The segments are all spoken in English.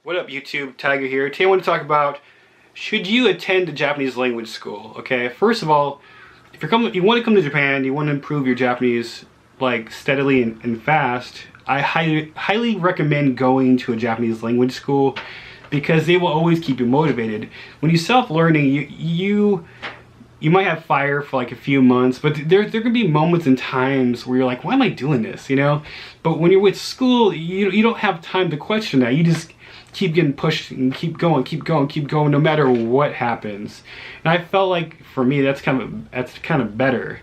What up YouTube, Tiger here. Today I want to talk about, should you attend a Japanese language school? Okay, first of all, if you want to come to Japan, you want to improve your Japanese like steadily and fast, I highly recommend going to a Japanese language school because they will always keep you motivated. When you self-learning, you might have fire for like a few months, but there can be moments and times where you're like, why am I doing this, you know? But when you're with school, you don't have time to question that. You just keep getting pushed and keep going, no matter what happens. And I felt like for me that's kind of better.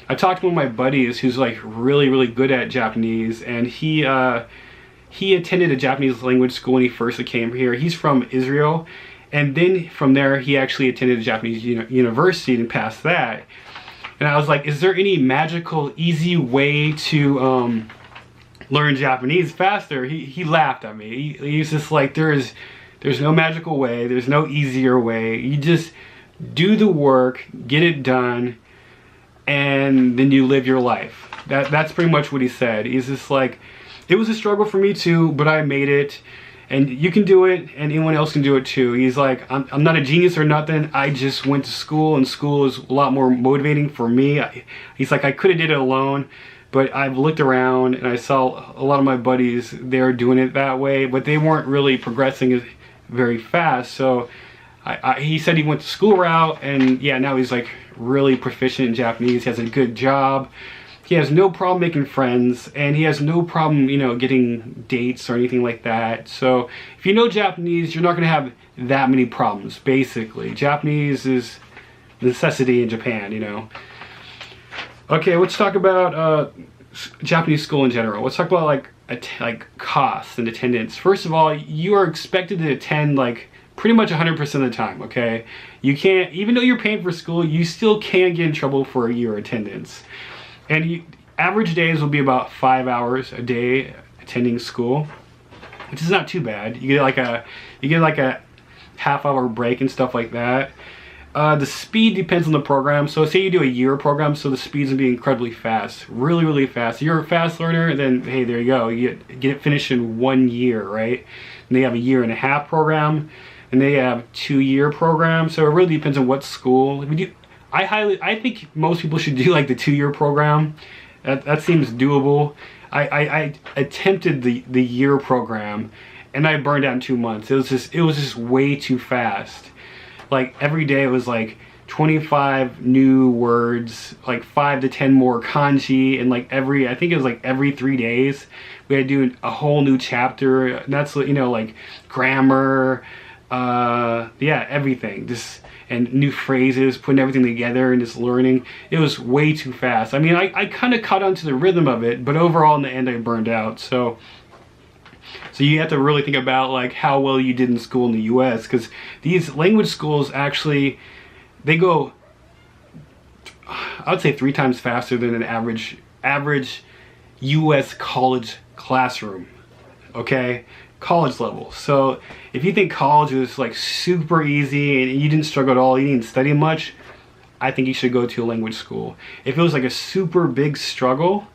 I talked to one of my buddies who's like really good at Japanese, and he attended a Japanese language school when he first came here. He's from Israel, and then from there he actually attended a Japanese university and passed that. And I was like, is there any magical easy way to learn Japanese faster? He laughed at me. He's just like, there's no magical way, there's no easier way. You just do the work, get it done, and then you live your life. That's pretty much what he said. He's just like, it was a struggle for me too, but I made it, and you can do it, and anyone else can do it too. He's like, I'm not a genius or nothing, I just went to school, and school is a lot more motivating for me. He's like, I could have did it alone, but I've looked around and I saw a lot of my buddies, they're doing it that way, but they weren't really progressing very fast. So he said he went the school route, and yeah, now he's like really proficient in Japanese. He has a good job. He has no problem making friends, and he has no problem, you know, getting dates or anything like that. So if you know Japanese, you're not going to have that many problems, basically. Japanese is a necessity in Japan, you know. Okay, let's talk about Japanese school in general. Let's talk about like costs and attendance. First of all, you are expected to attend like pretty much 100% of the time, okay? You can't, even though you're paying for school, you still can get in trouble for your attendance. And average days will be about 5 hours a day attending school, which is not too bad. You get like a half-hour break and stuff like that. The speed depends on the program. So say you do a year program, so the speed's gonna be incredibly fast, really fast. You're a fast learner, then hey, there you go. You get it finished in 1 year, right? And they have a 1.5-year program, and they have 2-year programs. So it really depends on what school. I think most people should do like the 2-year program. That seems doable. I attempted the year program, and I burned out in 2 months. It was just way too fast. Like every day it was like 25 new words, like 5 to 10 more kanji, and like I think it was like every 3 days we had to do a whole new chapter. And that's, you know, like grammar, yeah, everything, just, and new phrases, putting everything together and just learning. It was way too fast. I mean, I kind of caught on to the rhythm of it, but overall in the end I burned out. So you have to really think about like how well you did in school in the US, because these language schools actually, they go, I would say 3 times faster than an average US college classroom, okay? College level. So if you think college was like super easy and you didn't struggle at all, you didn't study much, I think you should go to a language school. If it was like a super big struggle,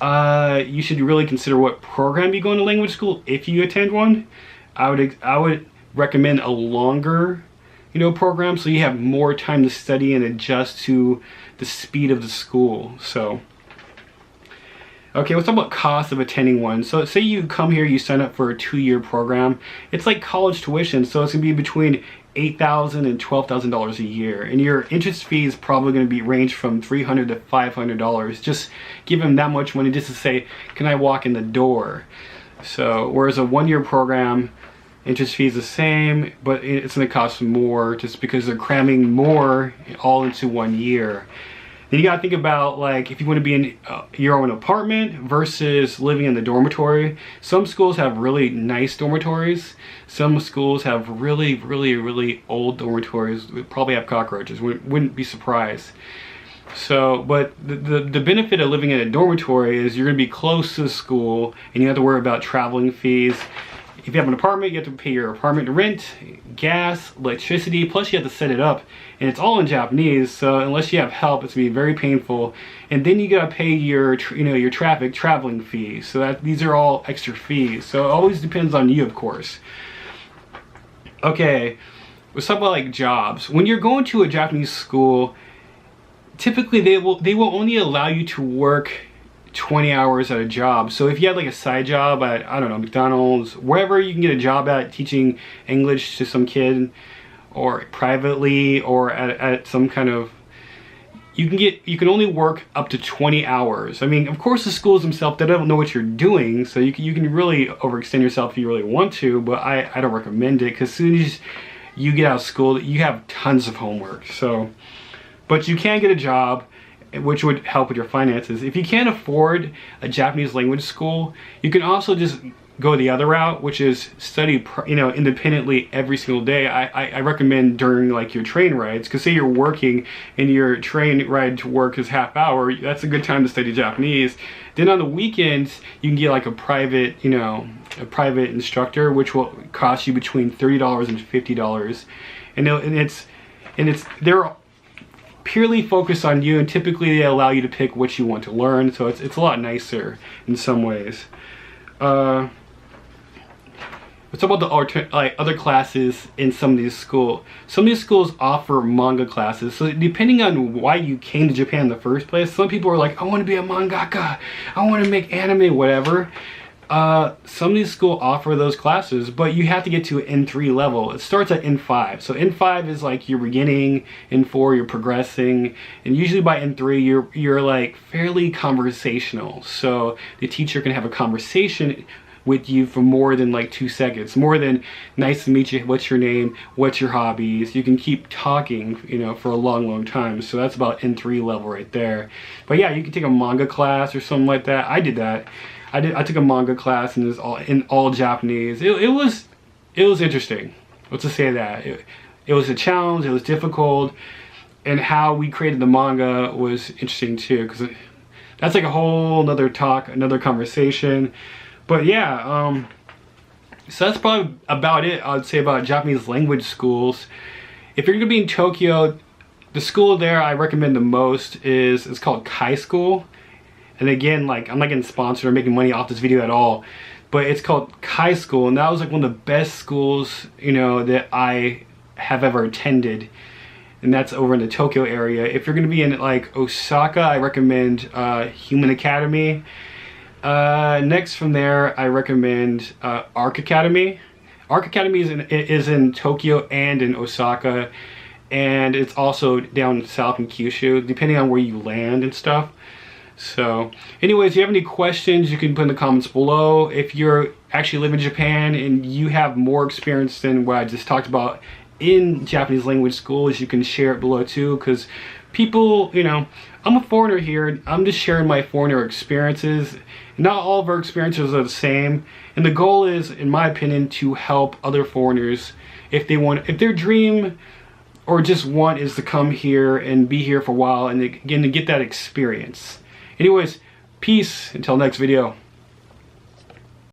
you should really consider what program you go into language school if you attend one. I would recommend a longer, you know, program, so you have more time to study and adjust to the speed of the school. So okay, let's talk about cost of attending one. So say you come here, you sign up for a 2-year program. It's like college tuition, so it's gonna be between $8,000 and $12,000 a year, and your interest fee is probably going to be range from $300 to $500. Just give them that much money just to say, can I walk in the door? So whereas a 1-year program, interest fee is the same, but it's going to cost more just because they're cramming more all into 1 year. Then you got to think about like if you want to be in your own apartment versus living in the dormitory. Some schools have really nice dormitories. Some schools have really old dormitories that probably have cockroaches. Wouldn't be surprised. So, but the benefit of living in a dormitory is you're going to be close to the school, and you don't have to worry about traveling fees. If you have an apartment, you have to pay your apartment rent, gas, electricity, plus you have to set it up. And it's all in Japanese, so unless you have help, it's gonna be very painful. And then you gotta pay your, your traveling fees. So these are all extra fees. So it always depends on you, of course. Okay, let's talk about like jobs. When you're going to a Japanese school, typically they will only allow you to work 20 hours at a job. So if you had like a side job at, I don't know, McDonald's, wherever you can get a job at teaching English to some kid, or privately, or at some kind of, you can only work up to 20 hours. I mean, of course the schools themselves, they don't know what you're doing, so you can really overextend yourself if you really want to, but I don't recommend it, because as soon as you get out of school, you have tons of homework. So, but you can get a job, which would help with your finances. If you can't afford a Japanese language school, you can also just go the other route, which is study, you know, independently every single day. I recommend during like your train rides, because say you're working and your train ride to work is half hour, that's a good time to study Japanese. Then on the weekends, you can get like a private, you know, a private instructor, which will cost you between $30 and $50. And they're purely focused on you, and typically they allow you to pick what you want to learn, so it's a lot nicer in some ways. Let's talk about the other classes in some of these schools. Some of these schools offer manga classes. So depending on why you came to Japan in the first place, some people are like, I want to be a mangaka, I want to make anime, whatever. Some of these schools offer those classes, but you have to get to an N3 level. It starts at N5. So N5 is like your beginning, N4 you're progressing, and usually by N3 you're like fairly conversational. So the teacher can have a conversation with you for more than like 2 seconds, more than nice to meet you, what's your name, what's your hobbies. You can keep talking, you know, for a long time. So that's about N3 level right there. But yeah, you can take a manga class or something like that. I did that. I took a manga class, and it was all Japanese. It was interesting. Let's just say that it was a challenge. It was difficult, and how we created the manga was interesting too, because that's like a whole another talk, another conversation. But yeah, so that's probably about it, I'd say, about Japanese language schools. If you're gonna be in Tokyo, the school there I recommend the most it's called Kai School. And again, like, I'm not getting sponsored or making money off this video at all, but it's called Kai School, and that was like one of the best schools, you know, that I have ever attended. And that's over in the Tokyo area. If you're gonna be in like Osaka, I recommend Human Academy. Next from there, I recommend Arc Academy. Arc Academy is in Tokyo and in Osaka, and it's also down south in Kyushu, depending on where you land and stuff. So anyways, if you have any questions, you can put in the comments below. If you're actually live in Japan and you have more experience than what I just talked about in Japanese language schools, you can share it below too, because people, you know, I'm a foreigner here, I'm just sharing my foreigner experiences. Not all of our experiences are the same, and the goal is, in my opinion, to help other foreigners if their dream or just want is to come here and be here for a while, and again to get that experience. Anyways, peace until next video.